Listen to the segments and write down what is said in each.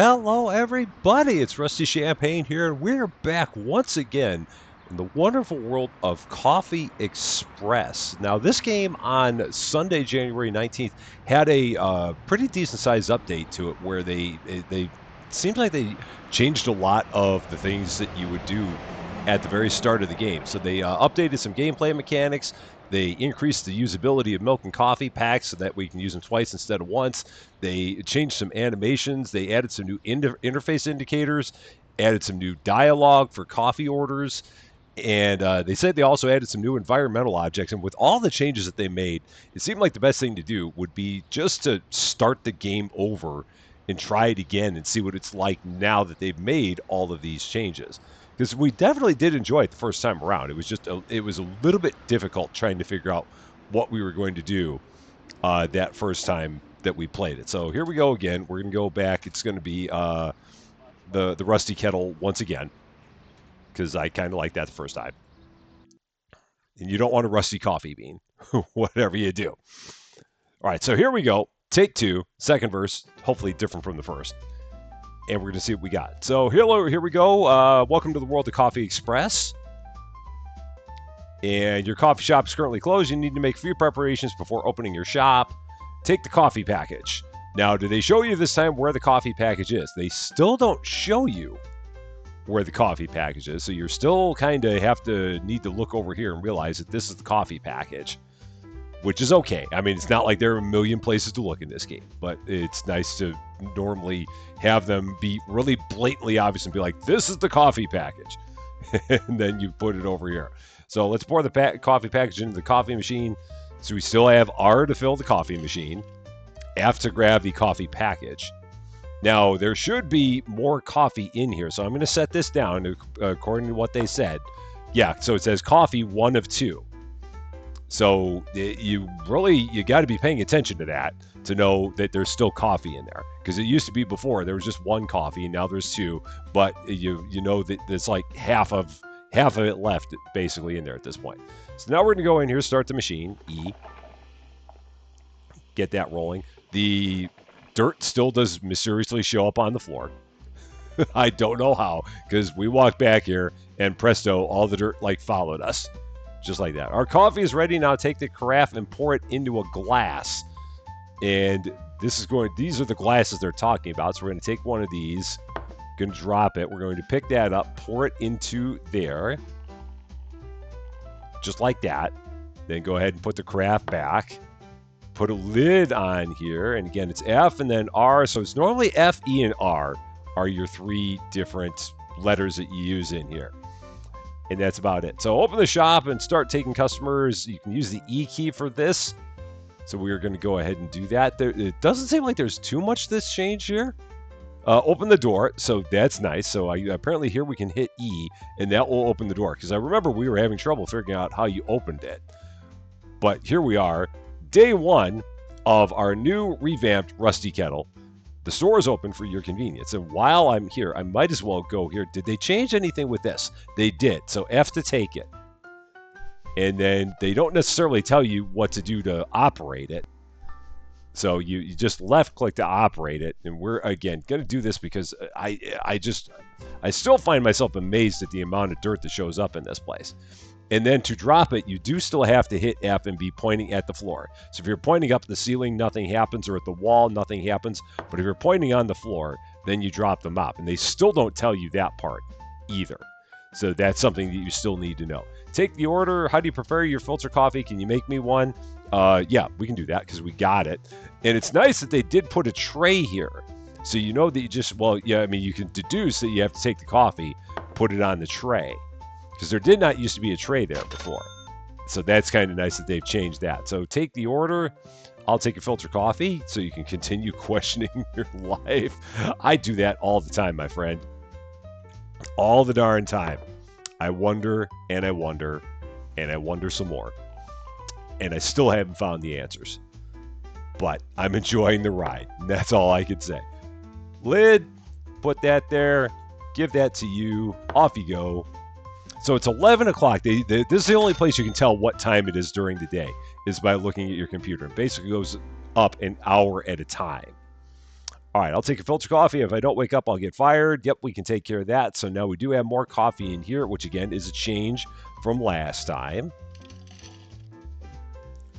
Hello, everybody. It's Rusty Champaign here, and we're back once again in the wonderful world of Coffee Express. Now, this game on Sunday, January 19th, had a pretty decent sized update to it where they seemed like they changed a lot of the things that you would do at the very start of the game. So they updated some gameplay mechanics. They increased the usability of milk and coffee packs so that we can use them twice instead of once. They changed some animations. They added some new interface indicators, added some new dialogue for coffee orders, and they said they also added some new environmental objects. And with all the changes that they made, it seemed like the best thing to do would be just to start the game over and try it again and see what it's like now that they've made all of these changes. Because we definitely did enjoy it the first time around. It was just it was a little bit difficult trying to figure out what we were going to do that first time that we played it. So here we go again. We're going to go back. It's going to be the Rusty Kettle once again because I kind of like that the first time. And you don't want a rusty coffee bean, whatever you do. All right, so here we go. Take two, second verse, hopefully different from the first. And we're going to see what we got. So here we go. Welcome to the world of Coffee Express. And your coffee shop is currently closed. You need to make a few preparations before opening your shop. Take the coffee package. Now, do they show you this time where the coffee package is? They still don't show you where the coffee package is. So you're still kind of need to look over here and realize that this is the coffee package, which is okay. I mean, it's not like there are a million places to look in this game, but it's nice to normally have them be really blatantly obvious and be like, this is the coffee package. And then you put it over here. So let's pour the coffee package into the coffee machine. So we still have R to fill the coffee machine, F to grab the coffee package. Now, there should be more coffee in here, so I'm going to set this down according to what they said. Yeah, so it says coffee 1 of 2. So you got to be paying attention to that to know that there's still coffee in there. Because it used to be before, there was just 1 coffee, and now there's 2. But you know that there's like half of it left basically in there at this point. So now we're going to go in here, start the machine, E. Get that rolling. The dirt still does mysteriously show up on the floor. I don't know how, because we walked back here, and presto, all the dirt followed us. Just like that. Our coffee is ready now. Take the carafe and pour it into a glass. And these are the glasses they're talking about. So we're going to take one of these, going to drop it. We're going to pick that up, pour it into there. Just like that. Then go ahead and put the carafe back. Put a lid on here. And again, it's F and then R. So it's normally F, E, and R are your 3 different letters that you use in here. And that's about it. So open the shop and start taking customers. You can use the E key for this. So we're going to go ahead and do that. It doesn't seem like there's too much that's changed here. Open the door. So that's nice. So apparently here we can hit E and that will open the door. Because I remember we were having trouble figuring out how you opened it. But here we are. Day 1 of our new revamped Rusty Kettle. The store is open for your convenience. And while I'm here, I might as well go here. Did they change anything with this? They did. So F to take it. And then they don't necessarily tell you what to do to operate it. So you just left click to operate it. And we're, again, going to do this because I still find myself amazed at the amount of dirt that shows up in this place. And then to drop it, you do still have to hit F and be pointing at the floor. So if you're pointing up the ceiling, nothing happens, or at the wall, nothing happens. But if you're pointing on the floor, then you drop them up. And they still don't tell you that part either. So that's something that you still need to know. Take the order. How do you prefer your filter coffee? Can you make me one? Yeah, we can do that because we got it. And it's nice that they did put a tray here. So you know that you can deduce that you have to take the coffee, put it on the tray. Because there did not used to be a tray there before. So that's kind of nice that they've changed that. So take the order. I'll take a filter coffee so you can continue questioning your life. I do that all the time, my friend. All the darn time. I wonder and I wonder and I wonder some more. And I still haven't found the answers. But I'm enjoying the ride. And that's all I can say. Lid, put that there. Give that to you. Off you go. So it's 11 o'clock. This is the only place you can tell what time it is during the day, is by looking at your computer. It basically goes up an hour at a time. All right, I'll take a filter coffee. If I don't wake up, I'll get fired. Yep, we can take care of that. So now we do have more coffee in here, which again is a change from last time.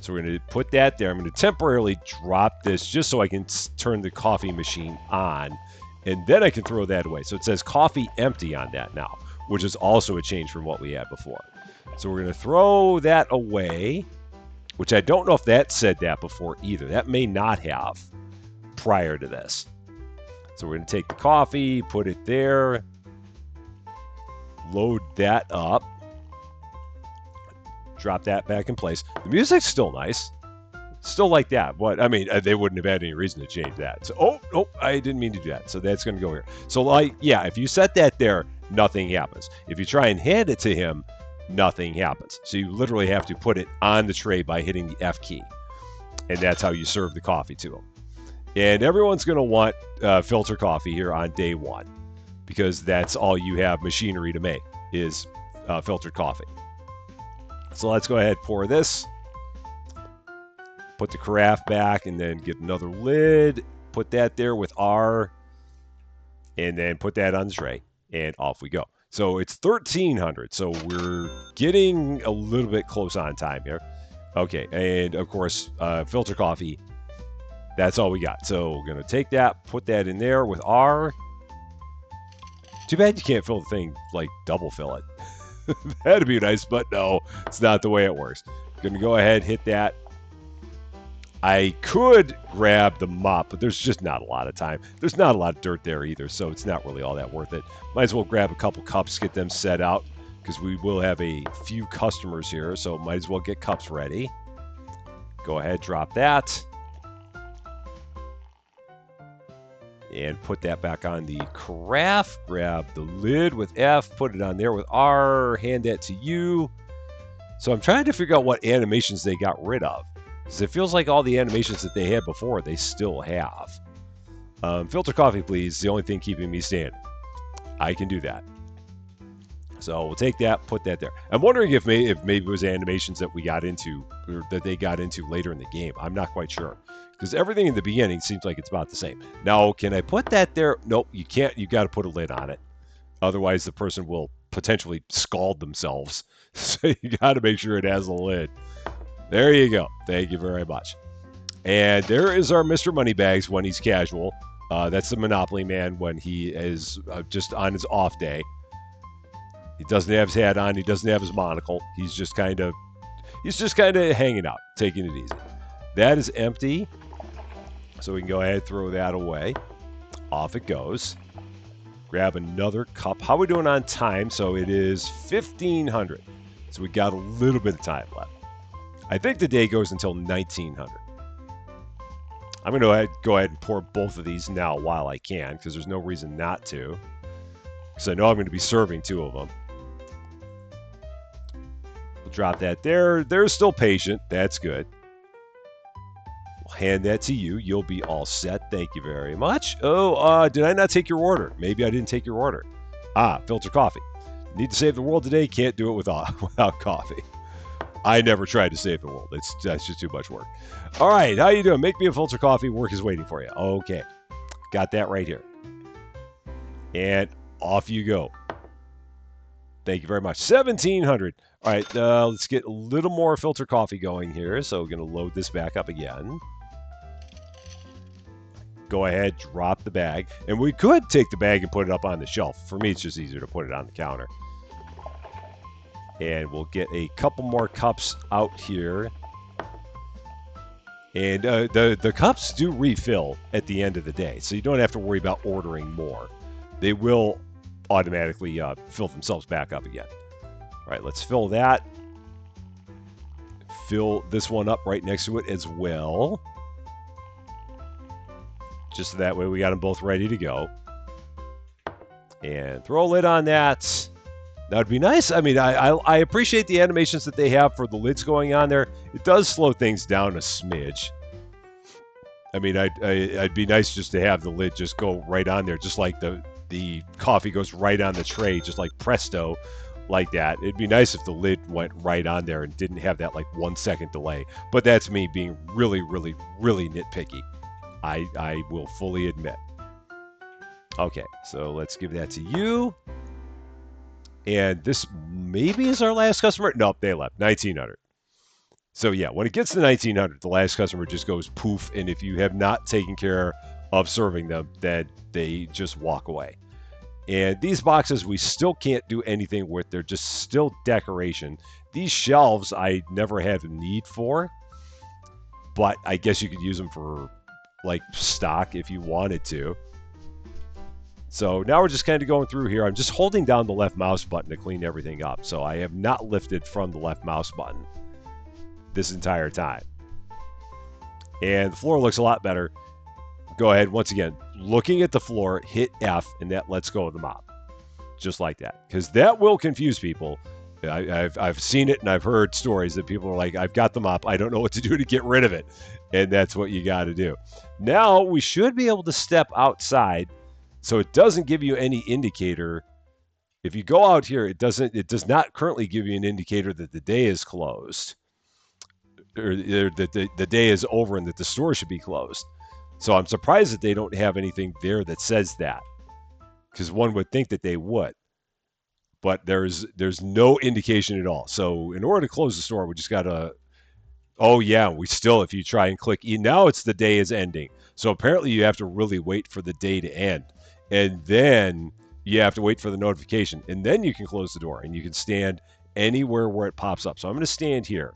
So we're going to put that there. I'm going to temporarily drop this just so I can turn the coffee machine on. And then I can throw that away. So it says coffee empty on that now, which is also a change from what we had before. So we're going to throw that away, which I don't know if that said that before either. That may not have prior to this. So we're going to take the coffee, put it there, load that up. Drop that back in place. The music's still nice. Still like that. But, I mean, they wouldn't have had any reason to change that. So, oh, I didn't mean to do that. So that's going to go here. So, like, yeah, if you set that there, nothing happens. If you try and hand it to him, nothing happens. So you literally have to put it on the tray by hitting the F key. And that's how you serve the coffee to him. And everyone's going to want filter coffee here on day one because that's all you have machinery to make is filtered coffee. So let's go ahead and pour this. Put the carafe back and then get another lid. Put that there with R. And then put that on the tray. And off we go. So it's 1300. So we're getting a little bit close on time here. Okay. And of course, filter coffee. That's all we got. So we're going to take that, put that in there with R. Too bad you can't fill the thing, like double fill it. That'd be nice, but no, it's not the way it works. Going to go ahead, hit that. I could grab the mop, but there's just not a lot of time. There's not a lot of dirt there either, so it's not really all that worth it. Might as well grab a couple cups, get them set out, because we will have a few customers here, so might as well get cups ready. Go ahead, drop that. And put that back on the carafe. Grab the lid with F, put it on there with R, hand that to you. So I'm trying to figure out what animations they got rid of. Because it feels like all the animations that they had before, they still have. Filter coffee, please. The only thing keeping me standing. I can do that. So we'll take that, put that there. I'm wondering if maybe it was animations that we got into, or that they got into later in the game. I'm not quite sure. Because everything in the beginning seems like it's about the same. Now, can I put that there? Nope, you can't. You got to put a lid on it. Otherwise, the person will potentially scald themselves. So you got to make sure it has a lid. There you go. Thank you very much. And there is our Mr. Moneybags when he's casual. That's the Monopoly man when he is just on his off day. He doesn't have his hat on. He doesn't have his monocle. He's just kind of hanging out, taking it easy. That is empty. So we can go ahead and throw that away. Off it goes. Grab another cup. How are we doing on time? So it is 1500. So we got a little bit of time left. I think the day goes until 1900. I'm going to go ahead and pour both of these now while I can, because there's no reason not to. Because I know I'm going to be serving two of them. We'll drop that there. They're still patient. That's good. Hand that to you. You'll be all set. Thank you very much. Oh, did I not take your order? Maybe I didn't take your order. Filter coffee. Need to save the world today. Can't do it without coffee. I never tried to save the world. That's just too much work. All right, how you doing? Make me a filter coffee. Work is waiting for you. Okay, got that right here. And off you go. Thank you very much. 1700. All right, let's get a little more filter coffee going here. So we're going to load this back up again. Go ahead, drop the bag. And we could take the bag and put it up on the shelf. For me, it's just easier to put it on the counter. And we'll get a couple more cups out here. And the cups do refill at the end of the day. So you don't have to worry about ordering more. They will automatically fill themselves back up again. All right, let's fill that. Fill this one up right next to it as well. Just so that way we got them both ready to go. And throw a lid on that. That would be nice. I mean, I appreciate the animations that they have for the lids going on there. It does slow things down a smidge. I mean, I'd be nice just to have the lid just go right on there, just like the coffee goes right on the tray, just like presto, like that. It'd be nice if the lid went right on there and didn't have that like 1 second delay. But that's me being really, really, really nitpicky. I will fully admit. Okay, so let's give that to you. And this maybe is our last customer. Nope, they left. 1900. So yeah, when it gets to 1900, the last customer just goes poof. And if you have not taken care of serving them, then they just walk away. And these boxes we still can't do anything with. They're just still decoration. These shelves I never had a need for, but I guess you could use them for like stock if you wanted to. So now we're just kind of going through here. I'm just holding down the left mouse button to clean everything up. So I have not lifted from the left mouse button this entire time. And the floor looks a lot better. Go ahead, once again, looking at the floor, hit F, and that lets go of the mop. Just like that. Because that will confuse people. I've seen it and I've heard stories that people are like, I've got the mop, I don't know what to do to get rid of it. And that's what you got to do. Now we should be able to step outside so it doesn't give you any indicator. If you go out here, it does not currently give you an indicator that the day is closed or that the day is over and that the store should be closed. So I'm surprised that they don't have anything there that says that, because one would think that they would. But there's no indication at all. So in order to close the store, we just got to, oh yeah, we still, if you try and click E, now it's the day is ending. So apparently you have to really wait for the day to end. And then you have to wait for the notification. And then you can close the door and you can stand anywhere where it pops up. So I'm going to stand here.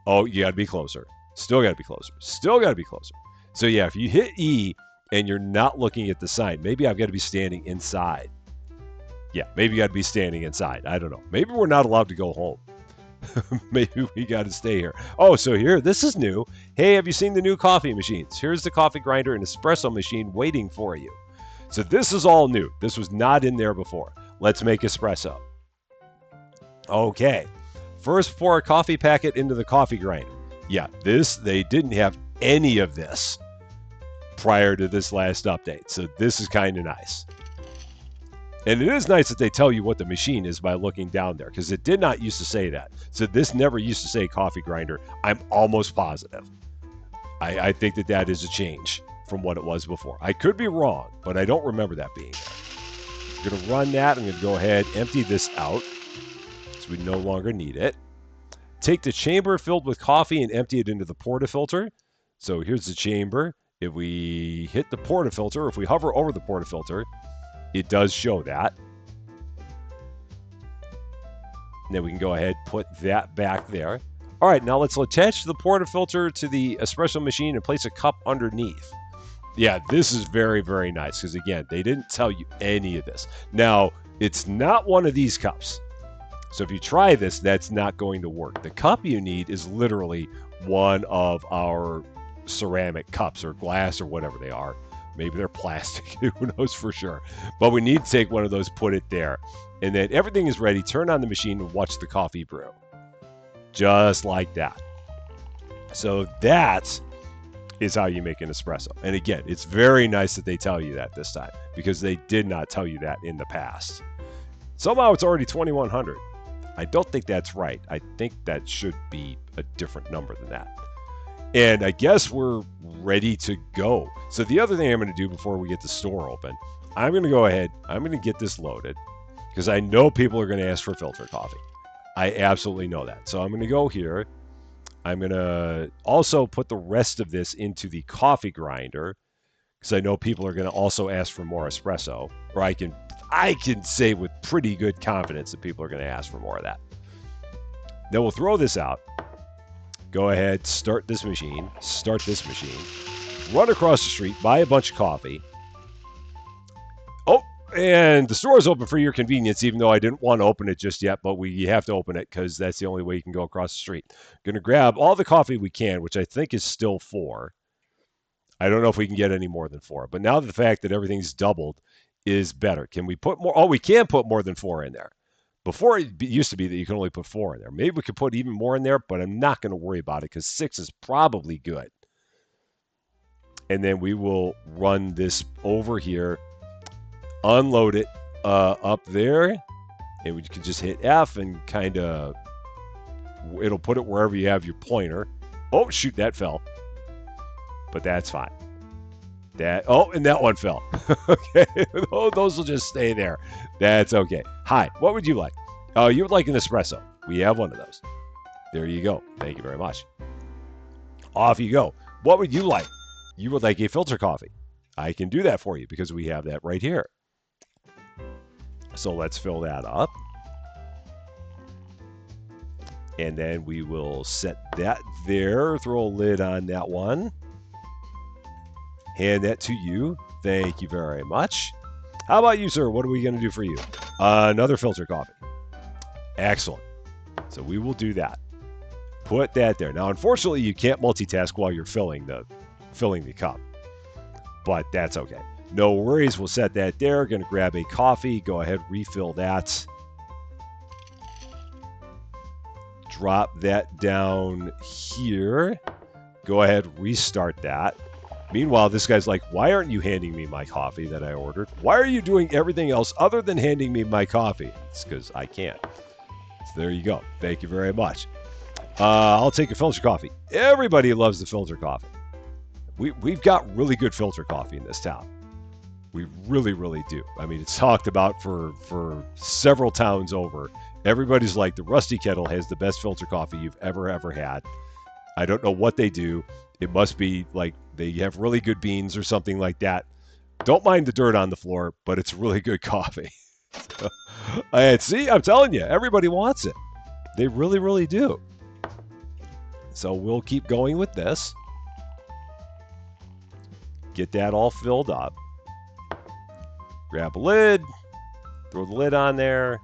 Oh, you got to be closer. Still got to be closer. Still got to be closer. So yeah, if you hit E and you're not looking at the sign, maybe I've got to be standing inside. Yeah, maybe you got to be standing inside. I don't know. Maybe we're not allowed to go home. Maybe we got to stay here. Oh, so here, this is new. Hey, have you seen the new coffee machines? Here's the coffee grinder and espresso machine waiting for you. So this is all new. This was not in there before. Let's make espresso. Okay. First, pour a coffee packet into the coffee grinder. Yeah, they didn't have any of this prior to this last update. So this is kind of nice. And it is nice that they tell you what the machine is by looking down there, because it did not used to say that. So this never used to say coffee grinder. I'm almost positive. I think that is a change from what it was before. I could be wrong, but I don't remember that being there. I'm going to run that. I'm going to go ahead, empty this out, because we no longer need it. Take the chamber filled with coffee and empty it into the portafilter. So here's the chamber. If we hit the portafilter, if we hover over the portafilter, it does show that. And then we can go ahead and put that back there. All right, now let's attach the portafilter to the espresso machine and place a cup underneath. Yeah, this is very, very nice because, again, they didn't tell you any of this. Now, it's not one of these cups. So if you try this, that's not going to work. The cup you need is literally one of our ceramic cups or glass or whatever they are. Maybe they're plastic, who knows for sure. But we need to take one of those, put it there. And then everything is ready. Turn on the machine and watch the coffee brew. Just like that. So that is how you make an espresso. And again, it's very nice that they tell you that this time, because they did not tell you that in the past. Somehow it's already 2100. I don't think that's right. I think that should be a different number than that. And I guess we're ready to go. So the other thing I'm going to do before we get the store open, I'm going to go ahead, I'm going to get this loaded, because I know people are going to ask for filter coffee. I absolutely know that. So I'm going to go here. I'm going to also put the rest of this into the coffee grinder, because I know people are going to also ask for more espresso. Or I can say with pretty good confidence that people are going to ask for more of that. Then we'll throw this out. Go ahead, start this machine, run across the street, buy a bunch of coffee. Oh, and the store is open for your convenience, even though I didn't want to open it just yet, but we have to open it because that's the only way you can go across the street. Going to grab all the coffee we can, which I think is still 4. I don't know if we can get any more than 4, but now the fact that everything's doubled is better. Can we put more? Oh, we can put more than 4 in there. Before, it used to be that you can only put 4 in there. Maybe we could put even more in there, but I'm not going to worry about it because 6 is probably good. And then we will run this over here, unload it up there, and we can just hit F and kind of, it'll put it wherever you have your pointer. Oh, shoot, that fell. But that's fine. And that one fell. Okay, those will just stay there. That's okay. Hi, what would you like? Oh, you would like an espresso. We have one of those. There you go. Thank you very much. Off you go. What would you like? You would like a filter coffee. I can do that for you because we have that right here. So let's fill that up. And then we will set that there. Throw a lid on that one. Hand that to you. Thank you very much. How about you, sir? What are we going to do for you? Another filter coffee. Excellent. So we will do that. Put that there. Now, unfortunately, you can't multitask while you're filling the cup. But that's okay. No worries. We'll set that there. Going to grab a coffee. Go ahead, refill that. Drop that down here. Go ahead, restart that. Meanwhile, this guy's like, why aren't you handing me my coffee that I ordered? Why are you doing everything else other than handing me my coffee? It's because I can't. So there you go. Thank you very much. I'll take a filter coffee. Everybody loves the filter coffee. We've got really good filter coffee in this town. We really, really do. I mean, it's talked about for several towns over. Everybody's like, the Rusty Kettle has the best filter coffee you've ever had. I don't know what they do. It must be like they have really good beans or something like that. Don't mind the dirt on the floor, but it's really good coffee. And see, I'm telling you, everybody wants it. They really, really do. So we'll keep going with this. Get that all filled up. Grab a lid. Throw the lid on there.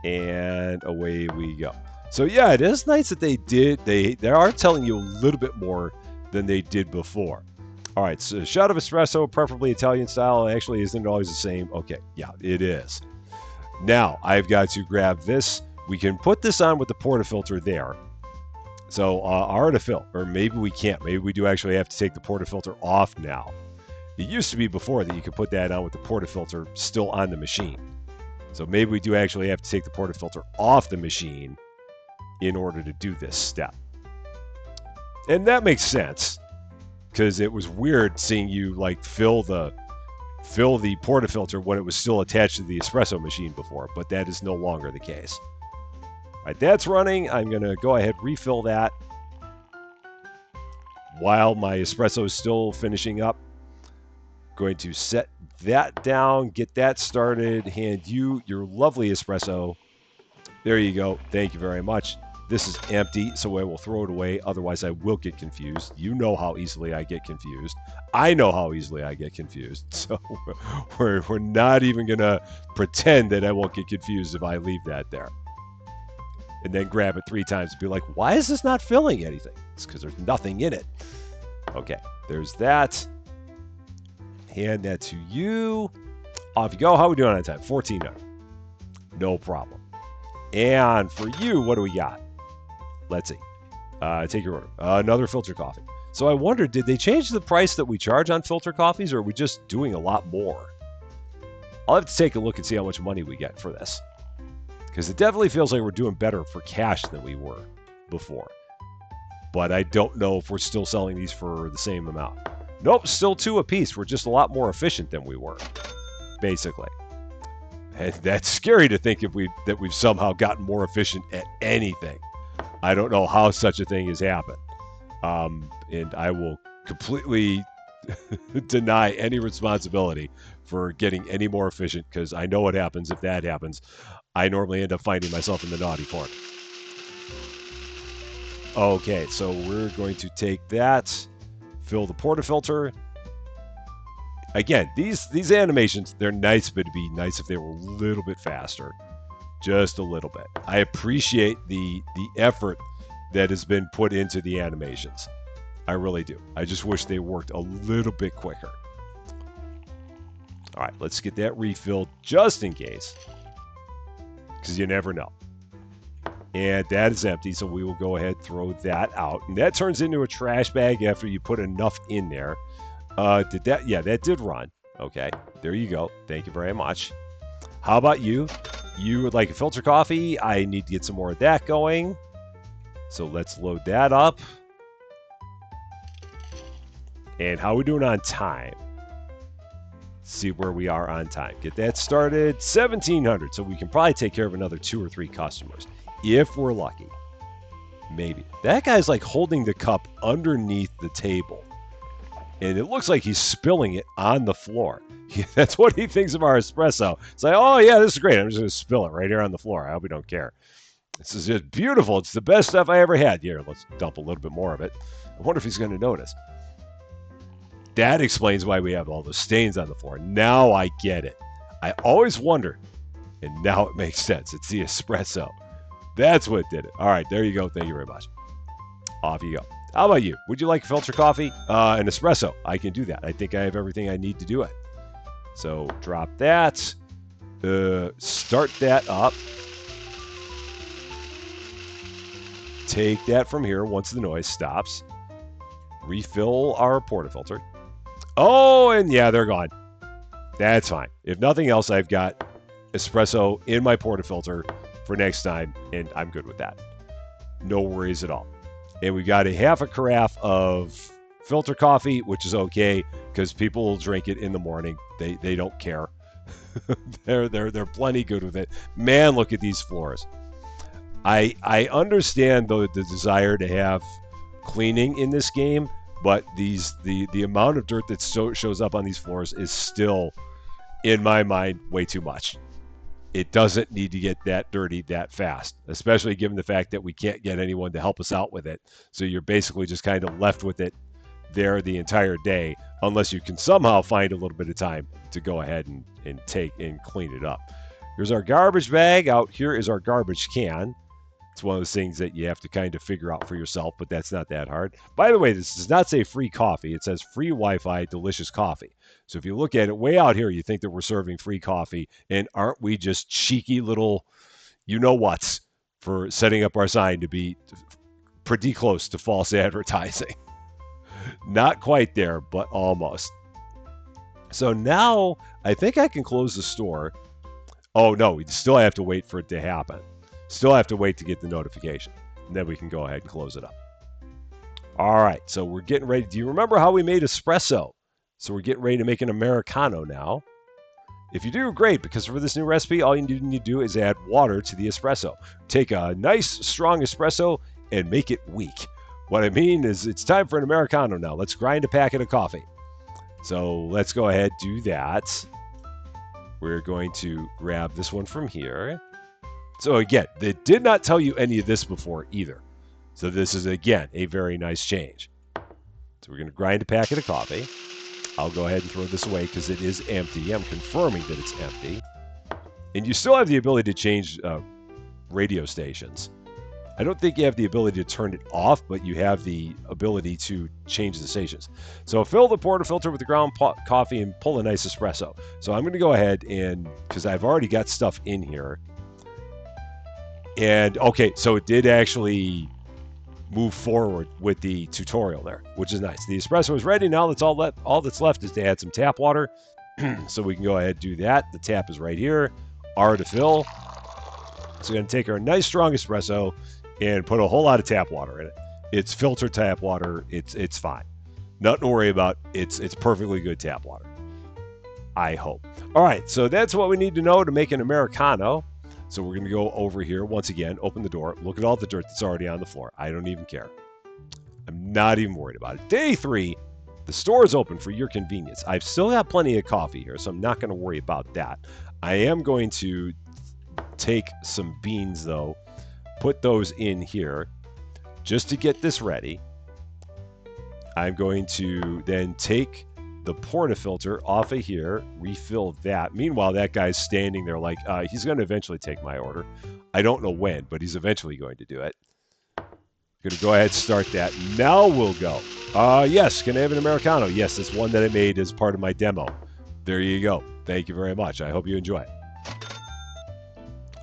And away we go. So yeah, it is nice that they are telling you a little bit more than they did before. All right, so a shot of espresso, preferably Italian style. Actually, isn't it always the same? Okay, yeah, it is. Now, I've got to grab this. We can put this on with the portafilter there. So our to fill, or maybe we can't. Maybe we do actually have to take the portafilter off now. It used to be before that you could put that on with the portafilter still on the machine. So maybe we do actually have to take the portafilter off the machine in order to do this step. And that makes sense, because it was weird seeing you like fill the portafilter when it was still attached to the espresso machine before, but that is no longer the case. All right, that's running. I'm going to go ahead refill that while my espresso is still finishing up. Going to set that down, get that started, hand you your lovely espresso. There you go. Thank you very much. This is empty, so I will throw it away. Otherwise, I will get confused. You know how easily I get confused. I know how easily I get confused. So we're not even going to pretend that I won't get confused if I leave that there. And then grab it 3 times and be like, why is this not filling anything? It's because there's nothing in it. Okay, there's that. Hand that to you. Off you go. How are we doing on time? 14 minutes. No problem. And for you, what do we got? Let's see. Take your order. Another filter coffee. So I wondered, did they change the price that we charge on filter coffees, or are we just doing a lot more? I'll have to take a look and see how much money we get for this. Because it definitely feels like we're doing better for cash than we were before. But I don't know if we're still selling these for the same amount. Nope, still 2 apiece. We're just a lot more efficient than we were, basically. And that's scary to think that we've somehow gotten more efficient at anything. I don't know how such a thing has happened. And I will completely deny any responsibility for getting any more efficient, because I know what happens if that happens. I normally end up finding myself in the naughty corner. Okay, so we're going to take that, fill the portafilter. Again, these animations, they're nice, but it'd be nice if they were a little bit faster. Just a little bit. I appreciate the effort that has been put into the animations. I really do. I just wish they worked a little bit quicker. All right, let's get that refilled just in case, because you never know. And that is empty, so we will go ahead and throw that out. And that turns into a trash bag after you put enough in there. Did that? Yeah, that did run. Okay, there you go. Thank you very much. How about you? You would like a filter coffee? I need to get some more of that going. So let's load that up. And how are we doing on time? See where we are on time. Get that started. 1,700. So we can probably take care of another 2 or 3 customers if we're lucky. Maybe. That guy's like holding the cup underneath the table. And it looks like he's spilling it on the floor. That's what he thinks of our espresso. It's like, oh, yeah, this is great. I'm just going to spill it right here on the floor. I hope we don't care. This is just beautiful. It's the best stuff I ever had. Here, let's dump a little bit more of it. I wonder if he's going to notice. That explains why we have all those stains on the floor. Now I get it. I always wonder, and now it makes sense. It's the espresso. That's what did it. All right, there you go. Thank you very much. Off you go. How about you? Would you like filter coffee? An espresso. I can do that. I think I have everything I need to do it. So drop that. Start that up. Take that from here once the noise stops. Refill our portafilter. Oh, and yeah, they're gone. That's fine. If nothing else, I've got espresso in my portafilter for next time, and I'm good with that. No worries at all. And we got a half a carafe of filter coffee, which is okay because people will drink it in the morning. They don't care. they're plenty good with it. Man, look at these floors. I understand the desire to have cleaning in this game, but the amount of dirt that shows up on these floors is still, in my mind, way too much. It doesn't need to get that dirty that fast, especially given the fact that we can't get anyone to help us out with it. So you're basically just kind of left with it there the entire day, unless you can somehow find a little bit of time to go ahead and take and clean it up. Here's our garbage bag. Out here is our garbage can. It's one of those things that you have to kind of figure out for yourself, but that's not that hard. By the way, this does not say free coffee. It says free Wi-Fi, delicious coffee. So if you look at it way out here, you think that we're serving free coffee, and aren't we just cheeky little you-know-whats for setting up our sign to be pretty close to false advertising? Not quite there, but almost. So now I think I can close the store. Oh, no, we still have to wait for it to happen. Still have to wait to get the notification. And then we can go ahead and close it up. All right, so we're getting ready. Do you remember how we made espresso? So we're getting ready to make an Americano now. If you do, great, because for this new recipe, all you need to do is add water to the espresso. Take a nice, strong espresso and make it weak. What I mean is it's time for an Americano now. Let's grind a packet of coffee. So let's go ahead and do that. We're going to grab this one from here. So again, they did not tell you any of this before either. So this is, again, a very nice change. So we're going to grind a packet of coffee. I'll go ahead and throw this away because it is empty. I'm confirming that it's empty. And you still have the ability to change radio stations. I don't think you have the ability to turn it off, but you have the ability to change the stations. So fill the portafilter with the ground coffee and pull a nice espresso. So I'm going to go ahead and, because I've already got stuff in here. And okay, so it did actually move forward with the tutorial there, which is nice. The espresso is ready. Now that's all that's left is to add some tap water. So we can go ahead and do that. The tap is right here. R to fill. So we're going to take our nice strong espresso and put a whole lot of tap water in it. It's filtered tap water. It's fine. Nothing to worry about. It's perfectly good tap water. I hope. All right, so that's what we need to know to make an Americano. So we're going to go over here once again, open the door, look at all the dirt that's already on the floor. I don't even care. I'm not even worried about it. Day 3, the store is open for your convenience. I've still got plenty of coffee here, so I'm not going to worry about that. I am going to take some beans, though, put those in here just to get this ready. I'm going to then take the portafilter off of here, refill that. Meanwhile, that guy's standing there like, he's going to eventually take my order. I don't know when, but he's eventually going to do it. Going to go ahead and start that. Now we'll go. Yes, can I have an Americano? Yes, this one that I made as part of my demo. There you go. Thank you very much. I hope you enjoy it.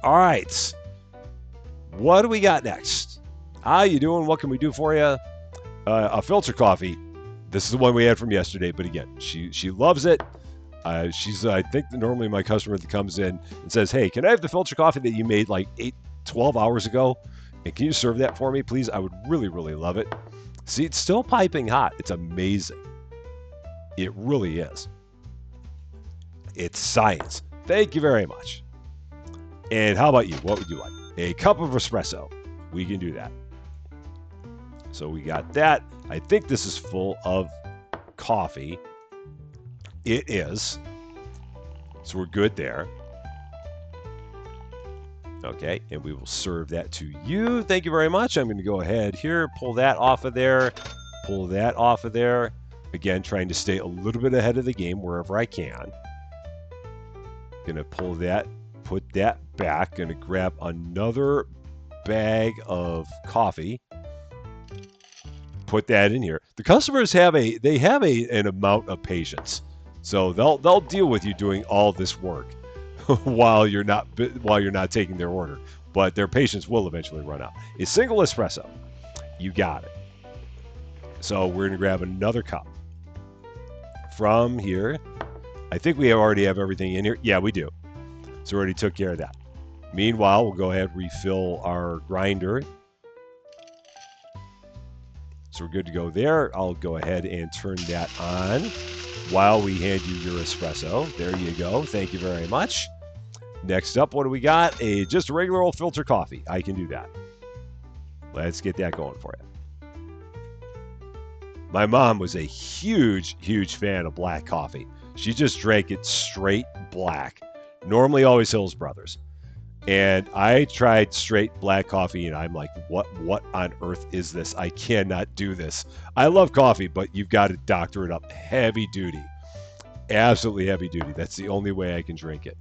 All right. What do we got next? How you doing? What can we do for you? A filter coffee. This is the one we had from yesterday, but again, she loves it. She's, I think, normally my customer that comes in and says, hey, can I have the filter coffee that you made like 12 hours ago? And can you serve that for me, please? I would really, really love it. See, it's still piping hot. It's amazing. It really is. It's science. Thank you very much. And how about you? What would you like? A cup of espresso. We can do that. So we got that. I think this is full of coffee. It is. So we're good there. Okay, and we will serve that to you. Thank you very much. I'm going to go ahead here, pull that off of there, pull that off of there. Again, trying to stay a little bit ahead of the game wherever I can. Going to pull that, put that back. Going to grab another bag of coffee. Put that in here. The customers have an amount of patience, so they'll deal with you doing all this work while you're not taking their order. But their patience will eventually run out. A single espresso, you got it. So we're gonna grab another cup from here. I think we already have everything in here. Yeah, we do. So we already took care of that. Meanwhile, we'll go ahead and refill our grinder. So we're good to go there. I'll go ahead and turn that on while we hand you your espresso. There you go. Thank you very much. Next up, what do we got? Just a regular old filter coffee. I can do that. Let's get that going for you. My mom was a huge, huge fan of black coffee. She just drank it straight black. Normally always Hills Brothers. And I tried straight black coffee, and I'm like, what on earth is this? I cannot do this. I love coffee, but you've got to doctor it up heavy duty. Absolutely heavy duty. That's the only way I can drink it.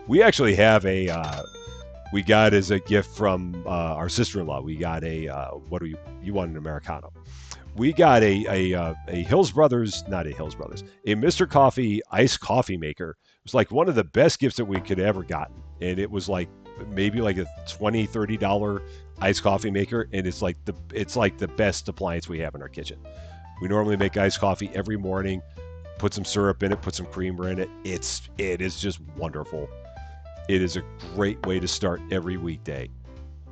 We actually have we got as a gift from our sister-in-law. We got you want an Americano. We got a Hills Brothers, not a Hills Brothers, a Mr. Coffee iced coffee maker. It was like one of the best gifts that we could ever gotten. And it was like maybe like a $20, $30 iced coffee maker, and it's like the best appliance we have in our kitchen. We normally make iced coffee every morning, put some syrup in it, put some creamer in it. It is just wonderful. It is a great way to start every weekday.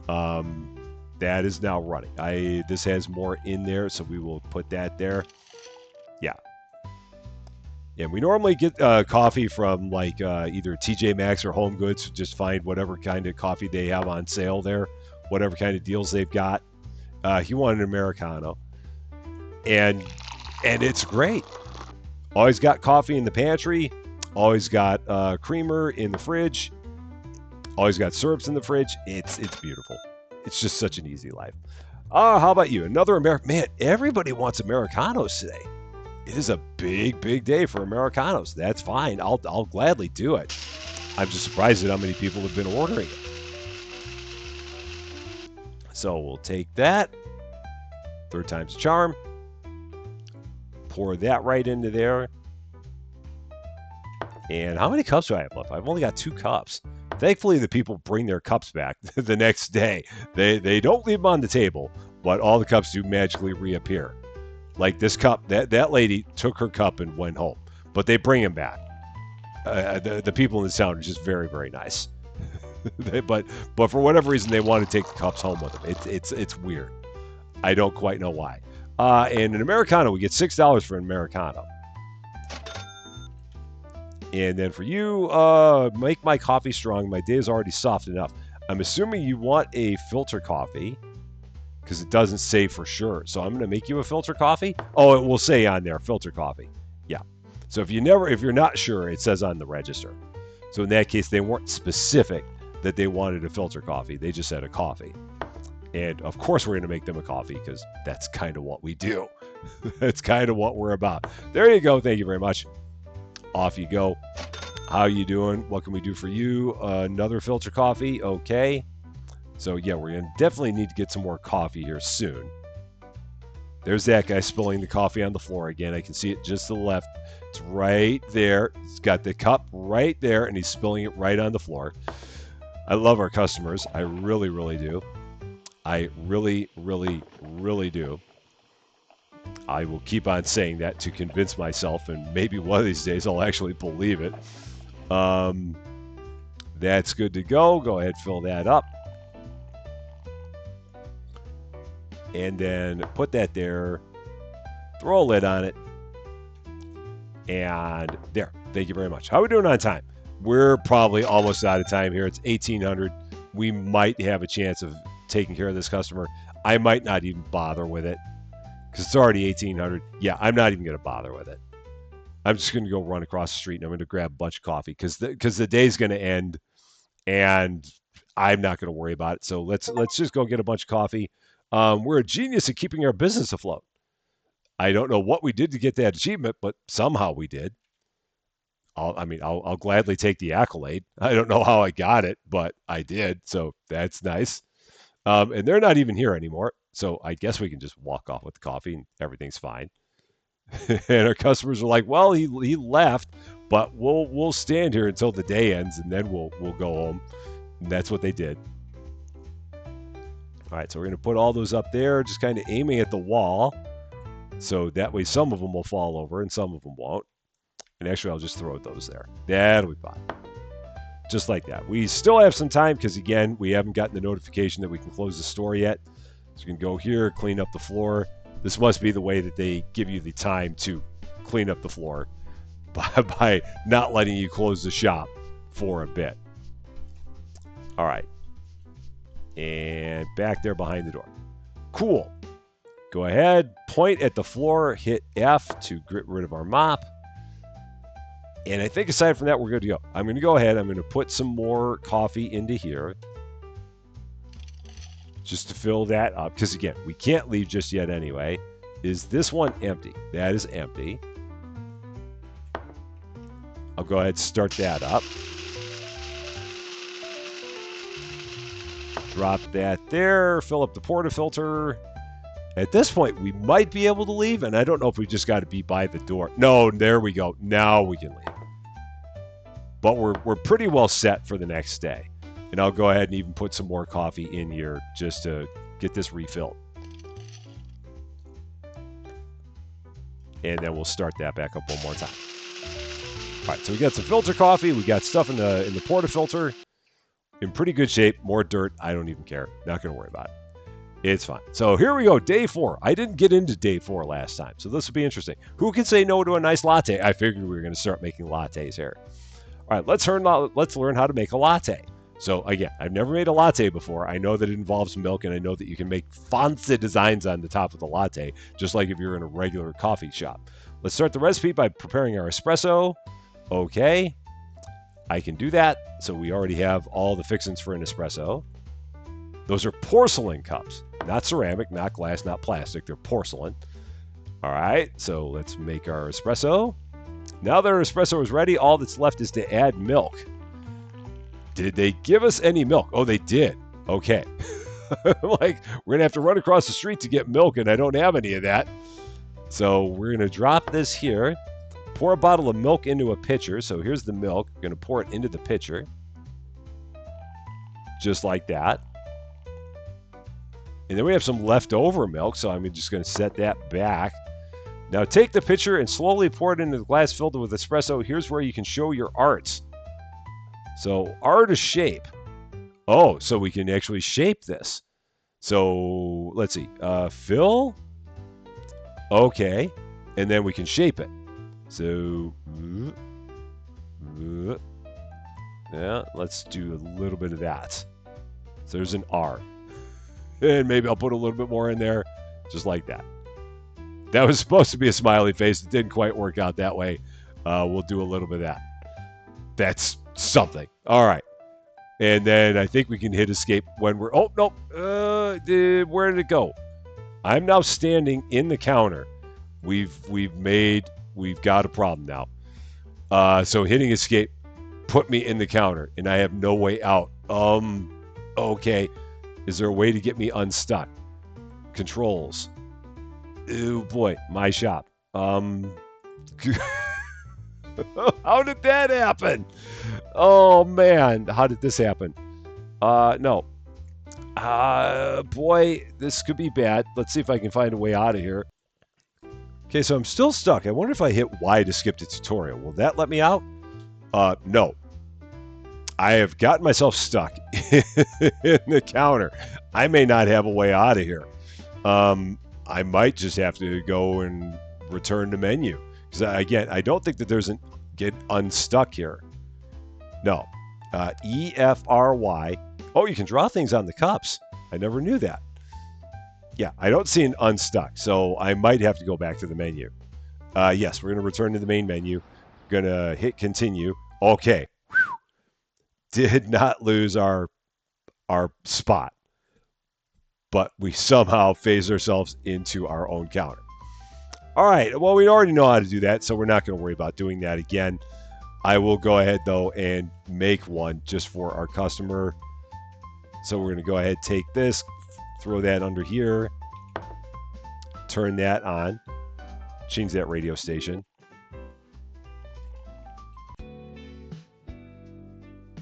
That is now running. This has more in there, so we will put that there. Yeah. And we normally get coffee from like either TJ Maxx or Home Goods. Just find whatever kind of coffee they have on sale there, whatever kind of deals they've got. He wanted an Americano, and it's great. Always got coffee in the pantry. Always got creamer in the fridge. Always got syrups in the fridge. It's beautiful. It's just such an easy life. How about you? Another man, everybody wants Americanos today. It is a big, big day for Americanos. That's fine. I'll gladly do it. I'm just surprised at how many people have been ordering it. So we'll take that. Third time's a charm. Pour that right into there. And how many cups do I have left? I've only got 2 cups. Thankfully, the people bring their cups back the next day. They don't leave them on the table, but all the cups do magically reappear. Like this cup, that lady took her cup and went home, but they bring them back. The people in the town are just very, very nice. but for whatever reason, they want to take the cups home with them. It's weird. I don't quite know why. And an Americano, we get $6 for an Americano. And then for you, make my coffee strong. My day is already soft enough. I'm assuming you want a filter coffee because it doesn't say for sure. So I'm going to make you a filter coffee. Oh, it will say on there, filter coffee. Yeah. So if you're not sure, it says on the register. So in that case, they weren't specific that they wanted a filter coffee. They just said a coffee. And of course, we're going to make them a coffee because that's kind of what we do. That's kind of what we're about. There you go. Thank you very much. Off you go. How you doing? What can we do for you? Another filter coffee. Okay. So yeah, we're going to definitely need to get some more coffee here soon. There's that guy spilling the coffee on the floor again. I can see it just to the left. It's right there. He's got the cup right there, and he's spilling it right on the floor. I love our customers. I really, really do. I really, really, really do. I will keep on saying that to convince myself, and maybe one of these days I'll actually believe it. That's good to go. Go ahead, fill that up. And then put that there. Throw a lid on it. And there. Thank you very much. How are we doing on time? We're probably almost out of time here. It's 1800. We might have a chance of taking care of this customer. I might not even bother with it because it's already 1800. Yeah, I'm not even going to bother with it. I'm just going to go run across the street and I'm going to grab a bunch of coffee because the day's going to end and I'm not going to worry about it. So let's just go get a bunch of coffee. We're a genius at keeping our business afloat. I don't know what we did to get that achievement, but somehow we did. I'll gladly take the accolade. I don't know how I got it, but I did, so that's nice. And they're not even here anymore, so I guess we can just walk off with the coffee and everything's fine. And our customers are like, "Well, he left, but we'll stand here until the day ends, and then we'll go home." And that's what they did. All right, so we're gonna put all those up there, just kind of aiming at the wall, so that way some of them will fall over and some of them won't. And actually, I'll just throw those there. That'll be fine. Just like that. We still have some time because, again, we haven't gotten the notification that we can close the store yet. So you can go here, clean up the floor. This must be the way that they give you the time to clean up the floor by not letting you close the shop for a bit. All right. And back there behind the door. Cool. Go ahead, point at the floor, hit F to get rid of our mop. And I think aside from that, we're good to go. I'm going to go ahead. I'm going to put some more coffee into here just to fill that up. Because, again, we can't leave just yet anyway. Is this one empty? That is empty. I'll go ahead and start that up. Drop that there. Fill up the portafilter. At this point, we might be able to leave. And I don't know if we just got to be by the door. No, there we go. Now we can leave. But we're pretty well set for the next day. And I'll go ahead and even put some more coffee in here just to get this refilled. And then we'll start that back up one more time. All right, so we got some filter coffee. We got stuff in the portafilter. In pretty good shape. More dirt. I don't even care. Not going to worry about it. It's fine. So here we go. Day 4. I didn't get into day 4 last time, so this will be interesting. Who can say no to a nice latte? I figured we were going to start making lattes here. All right, let's learn how to make a latte. So again, I've never made a latte before. I know that it involves milk, and I know that you can make fancy designs on the top of the latte, just like if you're in a regular coffee shop. Let's start the recipe by preparing our espresso. Okay, I can do that. So we already have all the fixings for an espresso. Those are porcelain cups, not ceramic, not glass, not plastic. They're porcelain. All right, so let's make our espresso. Now that our espresso is ready, all that's left is to add milk. Did they give us any milk? Oh, they did. Okay. Like, we're going to have to run across the street to get milk, and I don't have any of that. So we're going to drop this here. Pour a bottle of milk into a pitcher. So here's the milk. We're going to pour it into the pitcher. Just like that. And then we have some leftover milk, so I'm just going to set that back. Now take the pitcher and slowly pour it into the glass filled with espresso. Here's where you can show your arts. So art is shape. Oh, so we can actually shape this. So let's see. Fill. Okay. And then we can shape it. So yeah, let's do a little bit of that. So there's an R. And maybe I'll put a little bit more in there. Just like that. That was supposed to be a smiley face. It didn't quite work out that way. We'll do a little bit of that. That's something. All right. And then I think we can hit escape when we're... Oh, no. Where did it go? I'm now standing in the counter. We've got a problem now. So hitting escape put me in the counter, and I have no way out. Okay. Is there a way to get me unstuck? Controls. Oh boy, my shop. How did that happen? Oh man, how did this happen? No. Boy, this could be bad. Let's see if I can find a way out of here. Okay, so I'm still stuck. I wonder if I hit Y to skip the tutorial. Will that let me out? No. I have gotten myself stuck in the counter. I may not have a way out of here. I might just have to go and return to menu Because again, I don't think that there's an get unstuck here. No. EFRY. Oh, you can draw things on the cups. I never knew that. Yeah, I don't see an unstuck, so I might have to go back to the menu. Yes, we're going to return to the main menu. Going to hit continue. Okay. Did not lose our spot, but we somehow phased ourselves into our own counter. All right, well, we already know how to do that, so we're not going to worry about doing that again. I will go ahead, though, and make one just for our customer. So we're going to go ahead, take this, throw that under here, turn that on, change that radio station.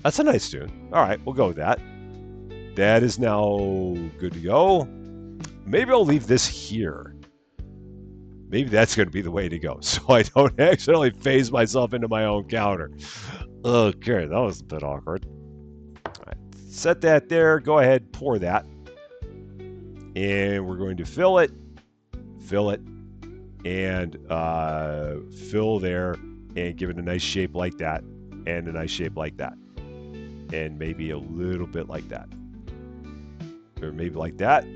That's a nice tune. All right, we'll go with that. That is now good to go. Maybe I'll leave this here. Maybe that's going to be the way to go, so I don't accidentally phase myself into my own counter. Okay, that was a bit awkward. All right, set that there. Go ahead, pour that. And we're going to fill it, and fill there, and give it a nice shape like that, and a nice shape like that. And maybe a little bit like that. Or maybe like that.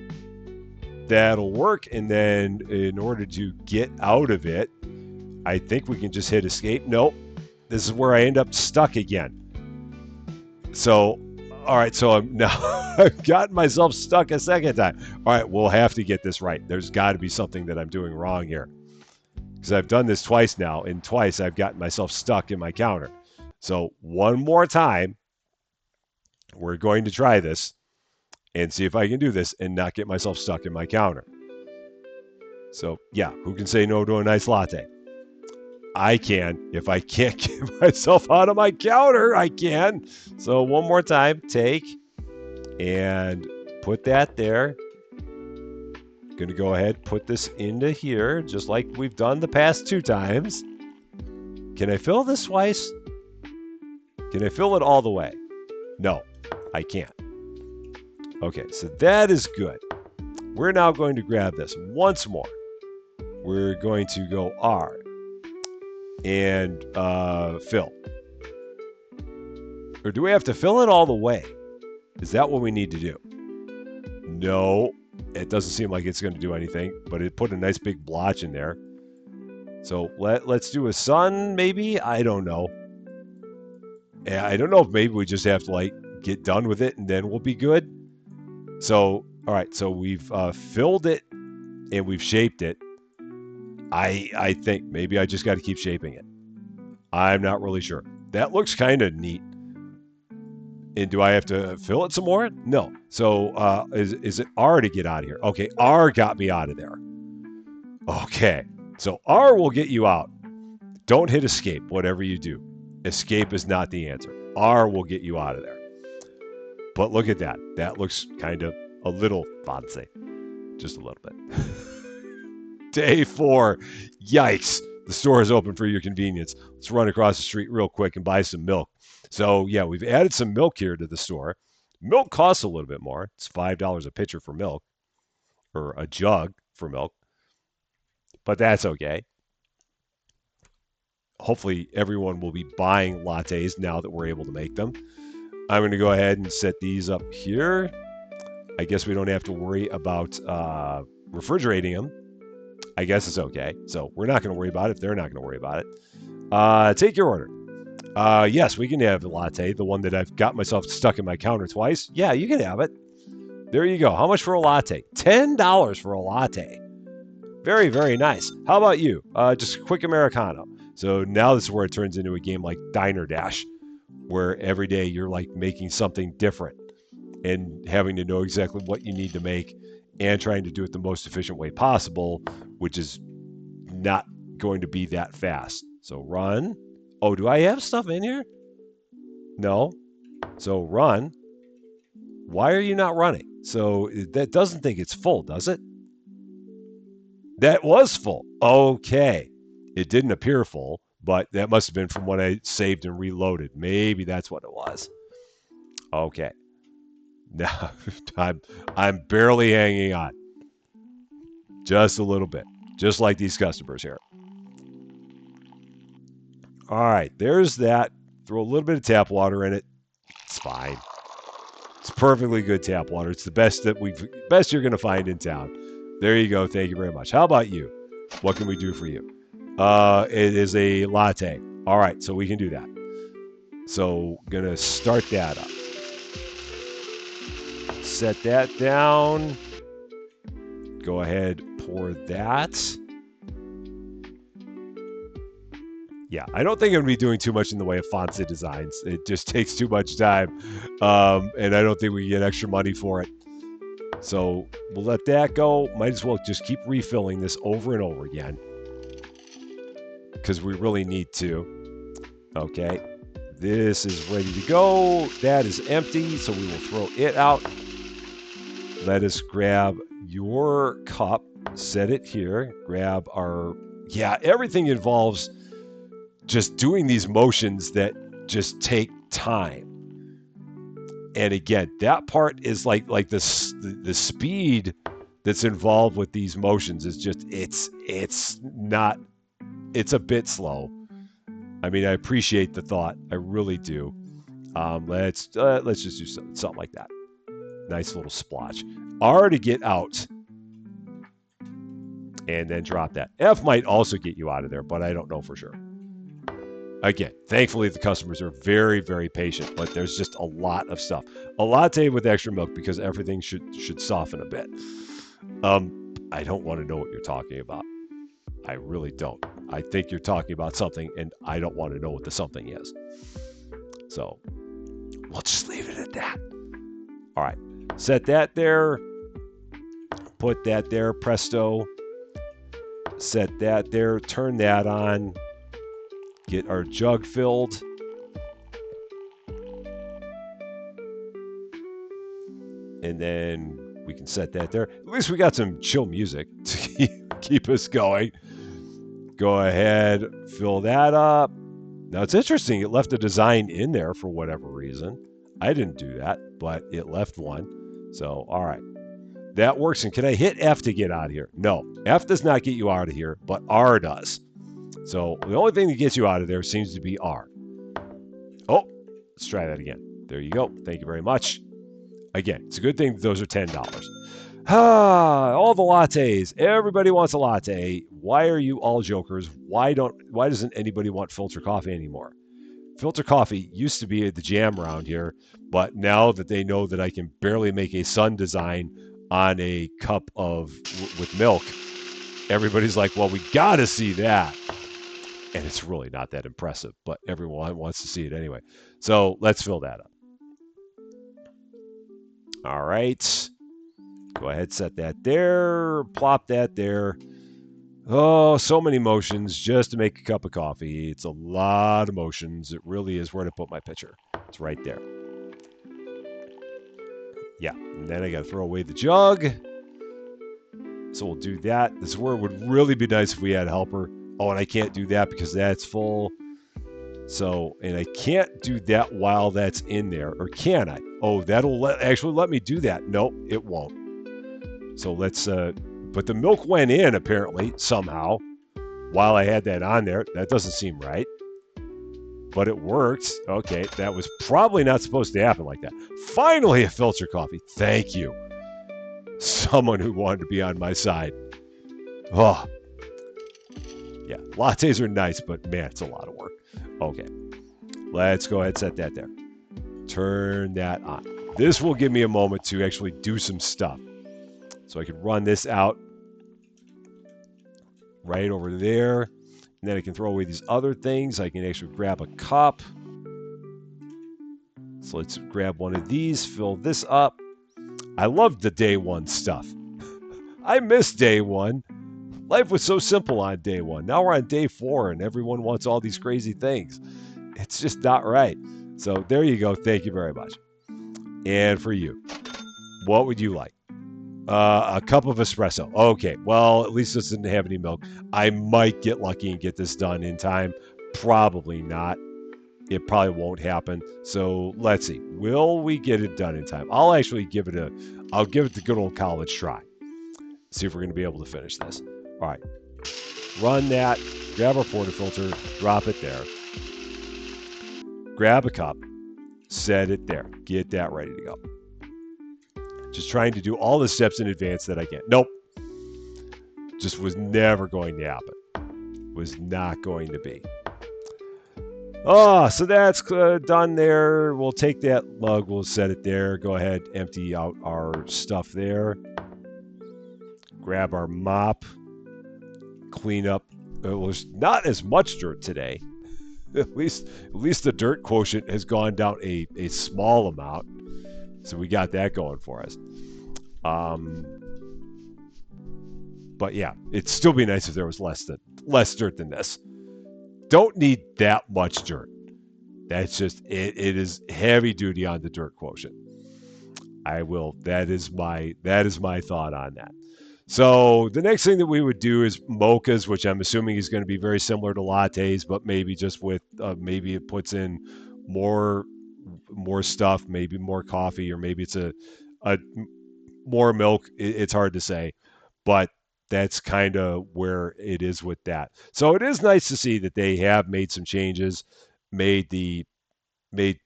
That'll work. And then in order to get out of it, I think we can just hit escape. Nope. This is where I end up stuck again. So, all right. So I'm now I've gotten myself stuck a second time. All right. We'll have to get this right. There's got to be something that I'm doing wrong here. Because I've done this twice now. And twice I've gotten myself stuck in my counter. So one more time, we're going to try this and see if I can do this and not get myself stuck in my counter. So, yeah, who can say no to a nice latte? I can. If I can't get myself out of my counter, I can. So, one more time, take and put that there. Going to go ahead, put this into here, just like we've done the past 2 times. Can I fill this twice? Can I fill it all the way? No, I can't. Okay, so that is good. We're now going to grab this once more. We're going to go R and fill. Or do we have to fill it all the way? Is that what we need to do? No, it doesn't seem like it's going to do anything, but it put a nice big blotch in there. So let's do a sun, maybe? I don't know. I don't know if maybe we just have to like get done with it and then we'll be good. So, all right, so we've filled it and we've shaped it. I think maybe I just got to keep shaping it. I'm not really sure. That looks kind of neat. And do I have to fill it some more? No. So is it R to get out of here? Okay, R got me out of there. Okay, so R will get you out. Don't hit escape, whatever you do. Escape is not the answer. R will get you out of there. But look at that. That looks kind of a little fancy. Just a little bit. Day 4. Yikes. The store is open for your convenience. Let's run across the street real quick and buy some milk. So, yeah, we've added some milk here to the store. Milk costs a little bit more. It's $5 a pitcher for milk. Or a jug for milk. But that's okay. Hopefully everyone will be buying lattes now that we're able to make them. I'm going to go ahead and set these up here. I guess we don't have to worry about refrigerating them. I guess it's okay. So we're not going to worry about it if they're not going to worry about it. Take your order. Yes, we can have the latte, the one that I've got myself stuck in my counter twice. Yeah, you can have it. There you go. How much for a latte? $10 for a latte. Very, very nice. How about you? Just a quick Americano. So now this is where it turns into a game like Diner Dash, where every day you're like making something different and having to know exactly what you need to make and trying to do it the most efficient way possible, which is not going to be that fast. So run. Oh, do I have stuff in here? No. So run. Why are you not running? So that doesn't think it's full, does it? That was full. Okay. It didn't appear full, but that must have been from when I saved and reloaded. Maybe that's what it was. Okay. Now I'm barely hanging on. Just a little bit. Just like these customers here. All right, there's that. Throw a little bit of tap water in it. It's fine. It's perfectly good tap water. It's the best you're going to find in town. There you go. Thank you very much. How about you? What can we do for you? It is a latte. All right, so we can do that. So gonna start that up. Set that down. Go ahead, pour that. Yeah, I don't think I'm gonna be doing too much in the way of fonts and designs. It just takes too much time, and I don't think we get extra money for it. So we'll let that go. Might as well just keep refilling this over and over again because we really need to. Okay, this is ready to go. That is empty, so we will throw it out. Let us grab your cup, set it here, grab our, yeah, everything involves just doing these motions that just take time. And again, that part is like the speed that's involved with these motions is just, it's a bit slow. I mean, I appreciate the thought. I really do. Let's just do something like that. Nice little splotch. R to get out. And then drop that. F might also get you out of there, but I don't know for sure. Again, thankfully the customers are very, very patient, but there's just a lot of stuff. A latte with extra milk because everything should soften a bit. I don't want to know what you're talking about. I really don't. I think you're talking about something, and I don't want to know what the something is. So we'll just leave it at that. All right. Set that there. Put that there. Presto. Set that there. Turn that on. Get our jug filled. And then we can set that there. At least we got some chill music to keep us going. Go ahead, fill that up. Now it's interesting, it left a design in there for whatever reason. I didn't do that, but it left one. So, all right. That works. And can I hit F to get out of here? No, F does not get you out of here, but R does. So the only thing that gets you out of there seems to be R. Oh, let's try that again. There you go. Thank you very much. Again, it's a good thing those are $10. All the lattes. Everybody wants a latte. Why are you all jokers? Why doesn't anybody want filter coffee anymore? Filter coffee used to be the jam around here, but now that they know that I can barely make a sun design on a cup with milk, everybody's like, well, we got to see that. And it's really not that impressive, but everyone wants to see it anyway. So let's fill that up. All right. Go ahead, set that there, plop that there. Oh, so many motions just to make a cup of coffee. It's a lot of motions. It really is. Where to put my pitcher? It's right there. Yeah, and then I got to throw away the jug. So we'll do that. This is where it would really be nice if we had a helper. Oh, and I can't do that because that's full. So, and I can't do that while that's in there. Or can I? Oh, that'll actually let me do that. Nope, it won't. So let's, but the milk went in apparently, somehow, while I had that on there. That doesn't seem right. But it worked. Okay, that was probably not supposed to happen like that. Finally, a filter coffee. Thank you. Someone who wanted to be on my side. Oh. Yeah, lattes are nice, but man, it's a lot of work. Okay, let's go ahead and set that there. Turn that on. This will give me a moment to actually do some stuff. So I can run this out right over there. And then I can throw away these other things. I can actually grab a cup. So let's grab one of these, fill this up. I love the day one stuff. I miss day one. Life was so simple on day one. Now we're on day 4 and everyone wants all these crazy things. It's just not right. So there you go. Thank you very much. And for you, what would you like? A cup of espresso. Okay, well, at least this didn't have any milk. I might get lucky and get this done in time. Probably not. It probably won't happen. So let's see. Will we get it done in time? I'll give it the good old college try. See if we're going to be able to finish this. All right. Run that. Grab our portafilter. Drop it there. grab a cup, set it there, get that ready to go. Just trying to do all the steps in advance that I can. Nope, just was never going to happen. Was not going to be. Oh, so that's done there. We'll take that mug, we'll set it there. Go ahead, empty out our stuff there. Grab our mop, clean up. There's not as much dirt today. At least the dirt quotient has gone down a small amount. So we got that going for us. But yeah, it'd still be nice if there was less dirt than this. Don't need that much dirt. That's just it is heavy duty on the dirt quotient. I will. That is my thought on that. So the next thing that we would do is mochas, which I'm assuming is going to be very similar to lattes, but maybe just with maybe it puts in more stuff, maybe more coffee, or maybe it's a more milk. It's hard to say, but that's kind of where it is with that. So it is nice to see that they have made some changes, made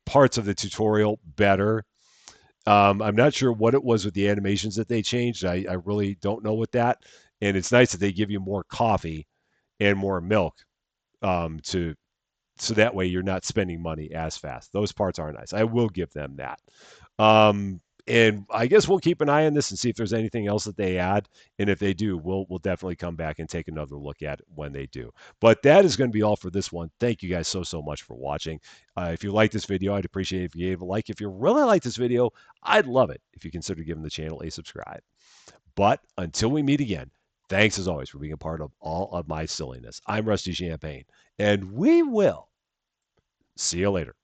parts of the tutorial better. I'm not sure what it was with the animations that they changed. I really don't know what that. And it's nice that they give you more coffee and more milk to so that way you're not spending money as fast. Those parts are nice. I will give them that. And I guess we'll keep an eye on this and see if there's anything else that they add. And if they do, we'll definitely come back and take another look at it when they do. But that is going to be all for this one. Thank you guys so much for watching. If you like this video, I'd appreciate it if you gave a like. If you really like this video, I'd love it if you consider giving the channel a subscribe. But until we meet again, thanks as always for being a part of all of my silliness. I'm Rusty Champaign, and we will see you later.